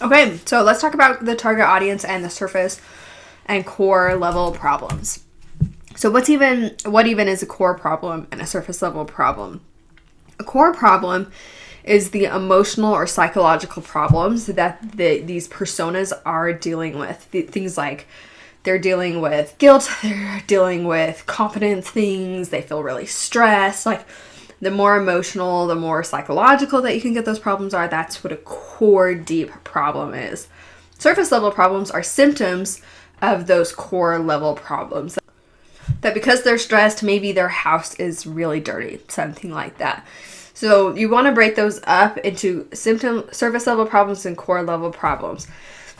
Okay, so let's talk about the target audience and the surface and core level problems. So what even is a core problem and a surface level problem? A core problem is the emotional or psychological problems that these personas are dealing with. Things like they're dealing with guilt, they're dealing with confidence things, they feel really stressed. Like, the more emotional, the more psychological that you can get those problems are, that's what a core deep problem is. Surface level problems are symptoms of those core level problems. That because they're stressed, maybe their house is really dirty, something like that. So you want to break those up into surface level problems and core level problems.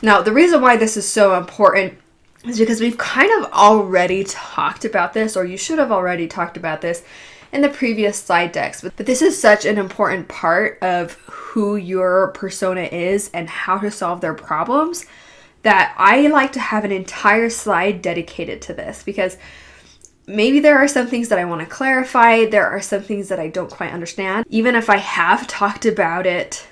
Now, the reason why this is so important is because we've kind of already talked about this, or you should have already talked about this in the previous slide decks. But this is such an important part of who your persona is and how to solve their problems that I like to have an entire slide dedicated to this, because maybe there are some things that I want to clarify. There are some things that I don't quite understand. Even if I have talked about it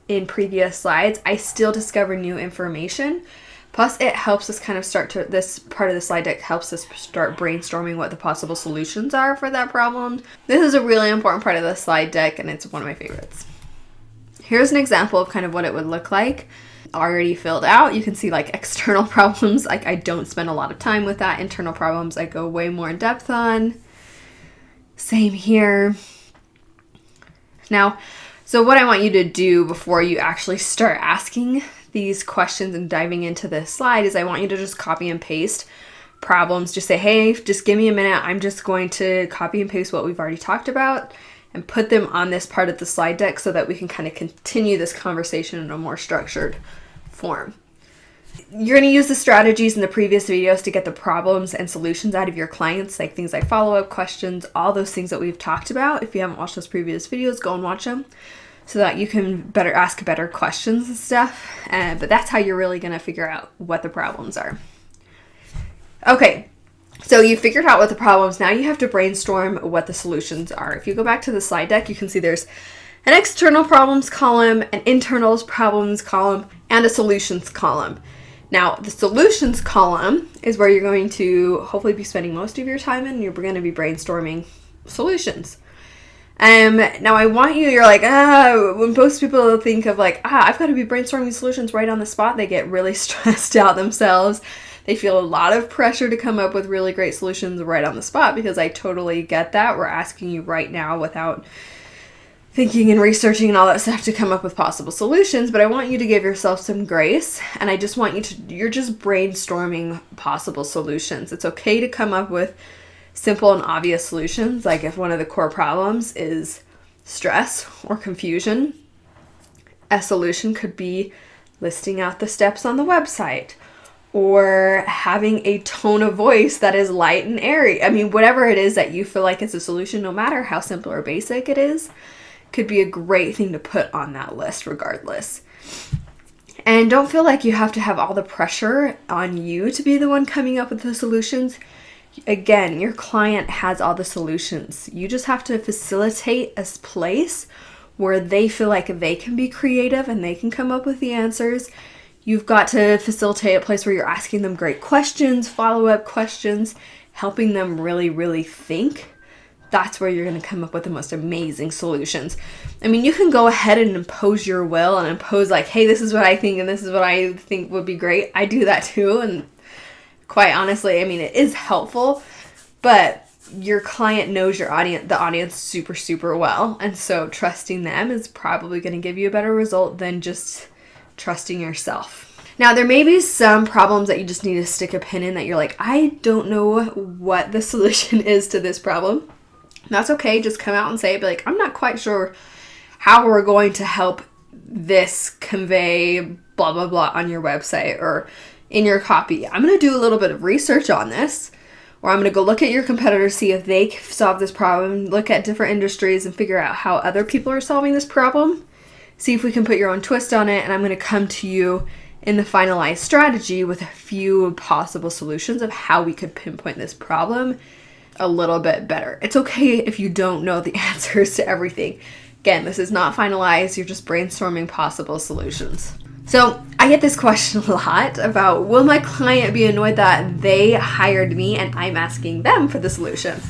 in previous slides, I still discover new information. Plus, it helps us kind of this part of the slide deck helps us start brainstorming what the possible solutions are for that problem. This is a really important part of the slide deck, and it's one of my favorites. Here's an example of kind of what it would look like. Already filled out. You can see like external problems. Like, I don't spend a lot of time with that. Internal problems I go way more in depth on. Same here. Now, so what I want you to do before you actually start asking these questions and diving into this slide is I want you to just copy and paste problems. Just say, hey, just give me a minute. I'm just going to copy and paste what we've already talked about and put them on this part of the slide deck so that we can kind of continue this conversation in a more structured form. You're going to use the strategies in the previous videos to get the problems and solutions out of your clients, like things like follow-up questions, all those things that we've talked about. If you haven't watched those previous videos, go and watch them so that you can ask better questions and stuff. But that's how you're really going to figure out what the problems are. Okay, so you figured out what the problems. Now you have to brainstorm what the solutions are. If you go back to the slide deck, you can see there's an external problems column, an internal problems column, and a solutions column. Now, the solutions column is where you're going to hopefully be spending most of your time in, and you're going to be brainstorming solutions. Now I want you're like, when most people think of like, I've got to be brainstorming solutions right on the spot, they get really stressed out themselves. They feel a lot of pressure to come up with really great solutions right on the spot, because I totally get that. We're asking you right now without thinking and researching and all that stuff to come up with possible solutions, but I want you to give yourself some grace, and I just want you're just brainstorming possible solutions. It's okay to come up with simple and obvious solutions. Like, if one of the core problems is stress or confusion, a solution could be listing out the steps on the website, or having a tone of voice that is light and airy. I mean, whatever it is that you feel like is a solution, no matter how simple or basic it is, could be a great thing to put on that list regardless. And don't feel like you have to have all the pressure on you to be the one coming up with the solutions. Again, your client has all the solutions. You just have to facilitate a place where they feel like they can be creative and they can come up with the answers. You've got to facilitate a place where you're asking them great questions, follow-up questions, helping them really, really think. That's where you're going to come up with the most amazing solutions. I mean, you can go ahead and impose your will and impose like, hey, this is what I think and this is what I think would be great. I do that too, and quite honestly, I mean, it is helpful, but your client knows the audience super, super well. And so trusting them is probably going to give you a better result than just trusting yourself. Now, there may be some problems that you just need to stick a pin in that you're like, I don't know what the solution is to this problem. That's okay. Just come out and say it. Be like, I'm not quite sure how we're going to help this convey blah, blah, blah on your website or in your copy. I'm going to do a little bit of research on this, or I'm going to go look at your competitors, see if they solve this problem, look at different industries and figure out how other people are solving this problem, see if we can put your own twist on it, and I'm going to come to you in the finalized strategy with a few possible solutions of how we could pinpoint this problem a little bit better. It's okay if you don't know the answers to everything. Again, this is not finalized. You're just brainstorming possible solutions. So I I get this question a lot about, will my client be annoyed that they hired me and I'm asking them for the solution?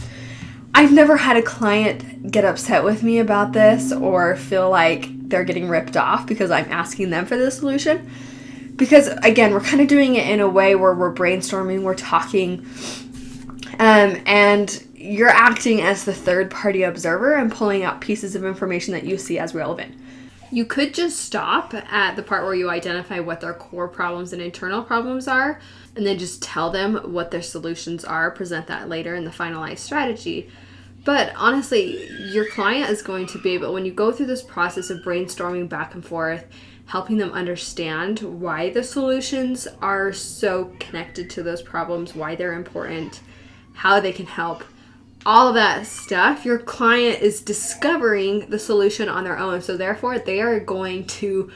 I've never had a client get upset with me about this or feel like they're getting ripped off because I'm asking them for the solution. Because again, we're kind of doing it in a way where we're brainstorming, we're talking, and you're acting as the third party observer and pulling out pieces of information that you see as relevant. You could just stop at the part where you identify what their core problems and internal problems are, and then just tell them what their solutions are, present that later in the finalized strategy. But honestly, your client is going to be able, when you go through this process of brainstorming back and forth, helping them understand why the solutions are so connected to those problems, why they're important, how they can help, all of that stuff, your client is discovering the solution on their own. So therefore, they are going to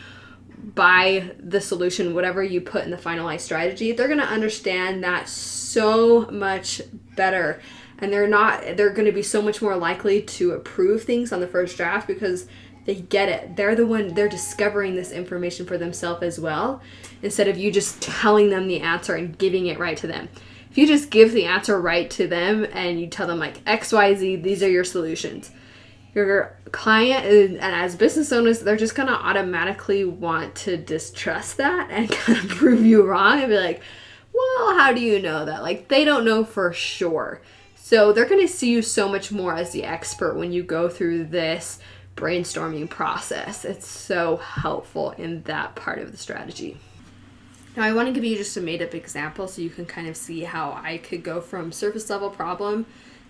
buy the solution, whatever you put in the finalized strategy. They're going to understand that so much better. And they're going to be so much more likely to approve things on the first draft because they get it. They're discovering this information for themselves as well, instead of you just telling them the answer and giving it right to them. If you just give the answer right to them and you tell them like X, Y, Z, these are your solutions, your client and as business owners, they're just going to automatically want to distrust that and kind of prove you wrong and be like, well, how do you know that? Like, they don't know for sure. So they're going to see you so much more as the expert when you go through this brainstorming process. It's so helpful in that part of the strategy. Now, I want to give you just a made-up example so you can kind of see how I could go from surface level problem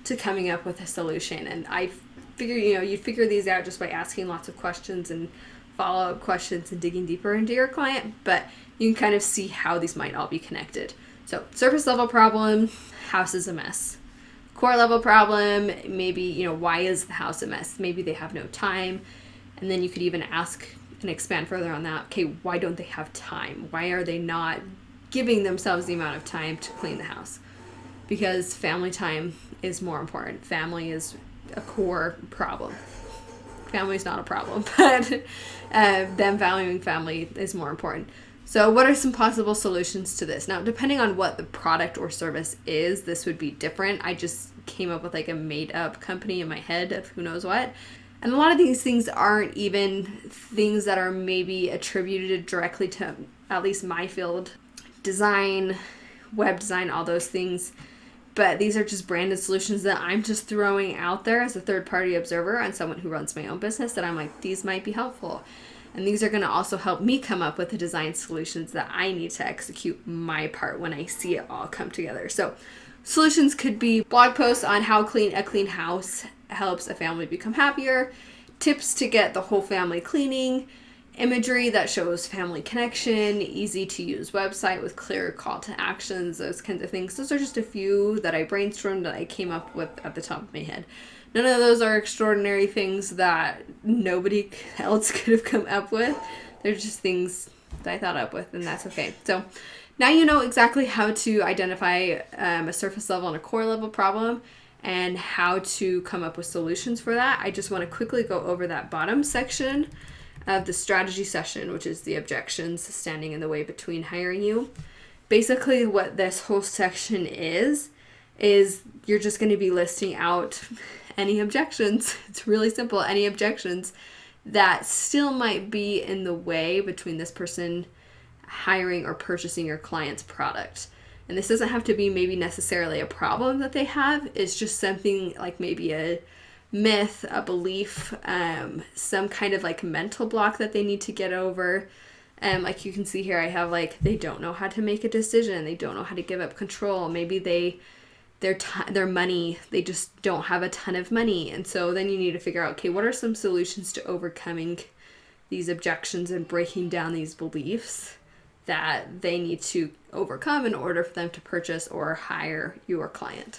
to coming up with a solution. And I figure, you figure these out just by asking lots of questions and follow-up questions and digging deeper into your client, but you can kind of see how these might all be connected. So, surface level problem, house is a mess. Core level problem, maybe, why is the house a mess? Maybe they have no time. And then you could even ask and expand further on that. Okay, why don't they have time? Why are they not giving themselves the amount of time to clean the house? Because family time is more important. Family is a core problem. Family is not a problem, but them valuing family is more important. So what are some possible solutions to this? Now, depending on what the product or service is, this would be different. I just came up with like a made up company in my head of who knows what. And a lot of these things aren't even things that are maybe attributed directly to at least my field, design, web design, all those things. But these are just branded solutions that I'm just throwing out there as a third-party observer and someone who runs my own business that I'm like, these might be helpful. And these are going to also help me come up with the design solutions that I need to execute my part when I see it all come together. So solutions could be blog posts on how clean a clean house helps a family become happier, tips to get the whole family cleaning, imagery that shows family connection, easy to use website with clear call to actions, those kinds of things. Those are just a few that I brainstormed that I came up with at the top of my head. None of those are extraordinary things that nobody else could have come up with. They're just things that I thought up with, and that's okay. So now you know exactly how to identify a surface level and a core level problem and how to come up with solutions for that. I just want to quickly go over that bottom section of the strategy session, which is the objections standing in the way between hiring you. Basically what this whole section is you're just going to be listing out any objections. It's really simple. Any objections that still might be in the way between this person hiring or purchasing your client's product. And this doesn't have to be maybe necessarily a problem that they have. It's just something like maybe a myth, a belief, some kind of like mental block that they need to get over. Like you can see here, I have like, they don't know how to make a decision. They don't know how to give up control. Maybe their money, they just don't have a ton of money. And so then you need to figure out, okay, what are some solutions to overcoming these objections and breaking down these beliefs that they need to overcome in order for them to purchase or hire your client.